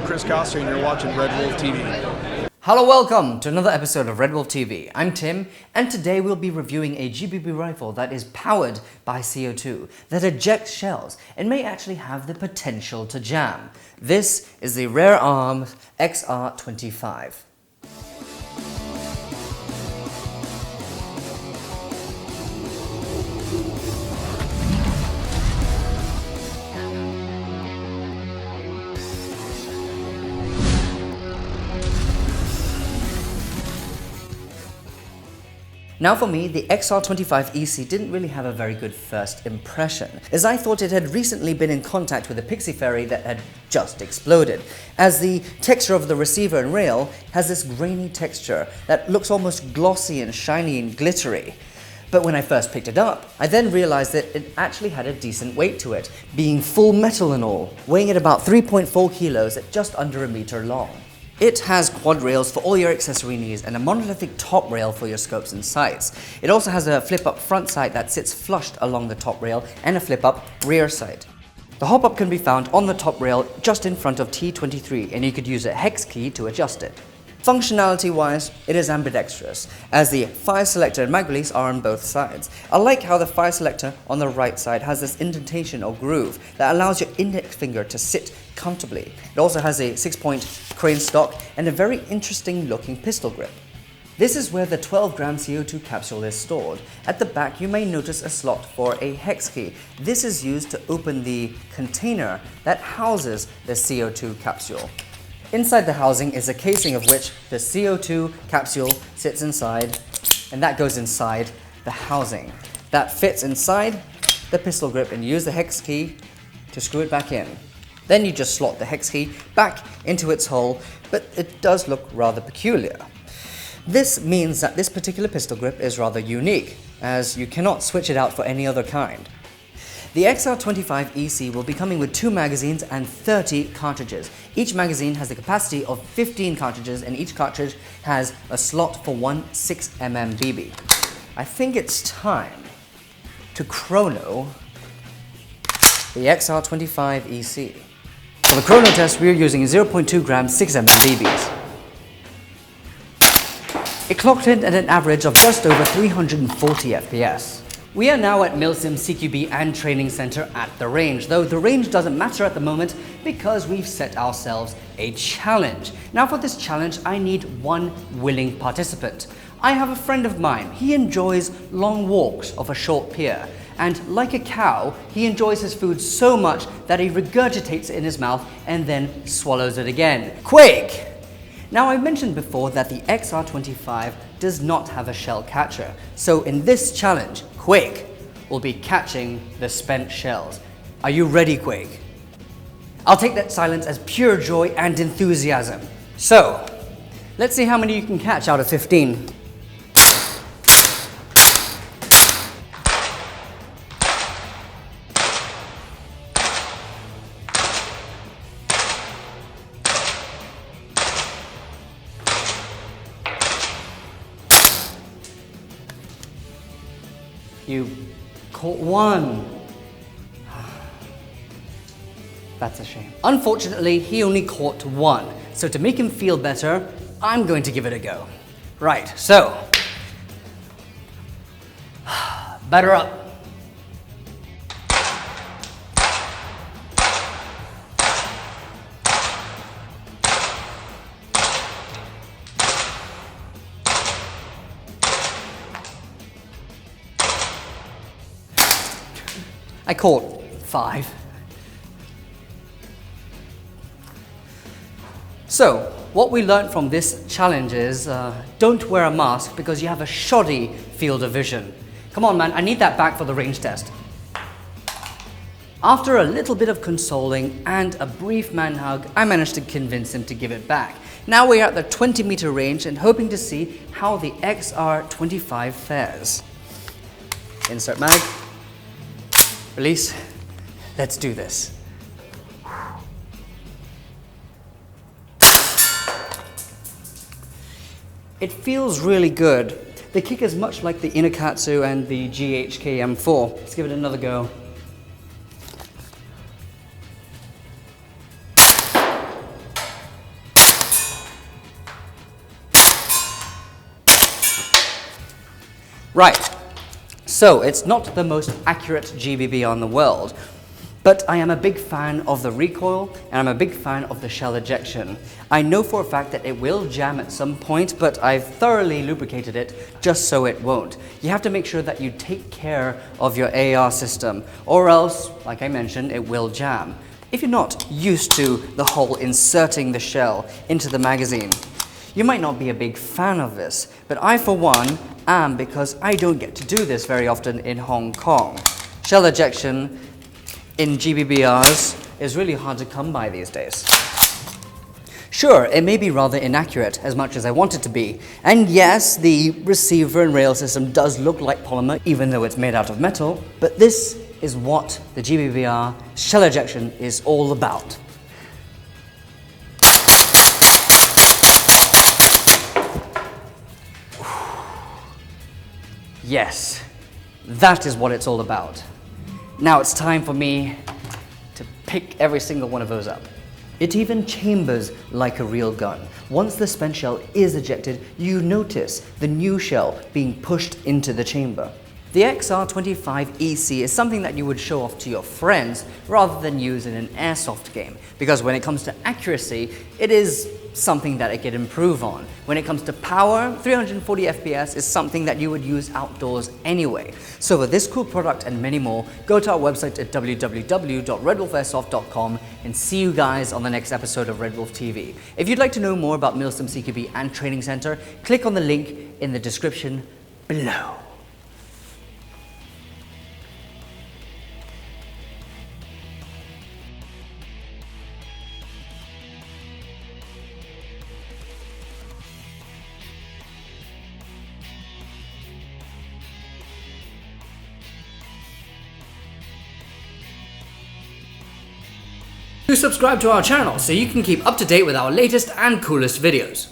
Chris Coster, and you're watching RedWolf TV. Hello, welcome to another episode of RedWolf TV. I'm Tim, and today we'll be reviewing a GBB rifle that is powered by CO2, that ejects shells, and may actually have the potential to jam. This is the Rare Arms XR25. Now for me, the XR25-EC didn't really have a very good first impression, as I thought it had recently been in contact with a pixie fairy that had just exploded, as the texture of the receiver and rail has this grainy texture that looks almost glossy and shiny and glittery. But when I first picked it up, I then realized that it actually had a decent weight to it, being full metal and all, weighing at about 3.4 kilos at just under a meter long. It has quad rails for all your accessory needs and a monolithic top rail for your scopes and sights. It also has a flip-up front sight that sits flushed along the top rail and a flip-up rear sight. The hop-up can be found on the top rail just in front of T23, and you could use a hex key to adjust it. Functionality-wise, it is ambidextrous, as the fire selector and mag release are on both sides. I like how the fire selector on the right side has this indentation or groove that allows your index finger to sit comfortably. It also has a 6-point crane stock and a very interesting looking pistol grip. This is where the 12-gram CO2 capsule is stored. At the back, you may notice a slot for a hex key. This is used to open the container that houses the CO2 capsule. Inside the housing is a casing of which the CO2 capsule sits inside, and that goes inside the housing. That fits inside the pistol grip, and you use the hex key to screw it back in. Then you just slot the hex key back into its hole, but it does look rather peculiar. This means that this particular pistol grip is rather unique, as you cannot switch it out for any other kind. The XR25-EC will be coming with 2 magazines and 30 cartridges. Each magazine has the capacity of 15 cartridges, and each cartridge has a slot for one 6mm BB. I think it's time to chrono the XR25-EC. For the chrono test, we are using 0.2 gram 6mm BBs. It clocked in at an average of just over 340 FPS. We are now at Milsim CQB and Training Center at the range, though the range doesn't matter at the moment because we've set ourselves a challenge. Now for this challenge, I need one willing participant. I have a friend of mine. He enjoys long walks off a short pier, and like a cow, he enjoys his food so much that he regurgitates it in his mouth and then swallows it again. Quake! Now, I mentioned before that the XR25 does not have a shell catcher, so in this challenge, Quake will be catching the spent shells. Are you ready, Quake? I'll take that silence as pure joy and enthusiasm. So, let's see how many you can catch out of 15. You caught one. That's a shame. Unfortunately, he only caught one. So to make him feel better, I'm going to give it a go. Right, so. Batter up. I caught 5. So, what we learned from this challenge is don't wear a mask because you have a shoddy field of vision. Come on, man, I need that back for the range test. After a little bit of consoling and a brief man hug, I managed to convince him to give it back. Now we're at the 20-meter range and hoping to see how the XR25 fares. Insert mag. Release. Let's do this. It feels really good. The kick is much like the Inokatsu and the GHK-M4. Let's give it another go. Right, so it's not the most accurate GBBR in the world, but I am a big fan of the recoil, and I'm a big fan of the shell ejection. I know for a fact that it will jam at some point, but I've thoroughly lubricated it just so it won't. You have to make sure that you take care of your AR system, or else, like I mentioned, it will jam. If you're not used to the whole inserting the shell into the magazine, you might not be a big fan of this, but I, for one, am, because I don't get to do this very often in Hong Kong. Shell ejection in GBBRs is really hard to come by these days. Sure, it may be rather inaccurate as much as I want it to be, and yes, the receiver and rail system does look like polymer even though it's made out of metal, but this is what the GBBR shell ejection is all about. Yes, that is what it's all about. Now it's time for me to pick every single one of those up. It even chambers like a real gun. Once the spent shell is ejected, you notice the new shell being pushed into the chamber. The XR25-EC is something that you would show off to your friends rather than use in an airsoft game, because when it comes to accuracy, it is something that it can improve on. When it comes to power, 340 FPS is something that you would use outdoors anyway. So for this cool product and many more, go to our website at www.redwolfairsoft.com and see you guys on the next episode of RedWolf TV. If you'd like to know more about Milsim CQB and Training Center, click on the link in the description below. Do subscribe to our channel so you can keep up to date with our latest and coolest videos.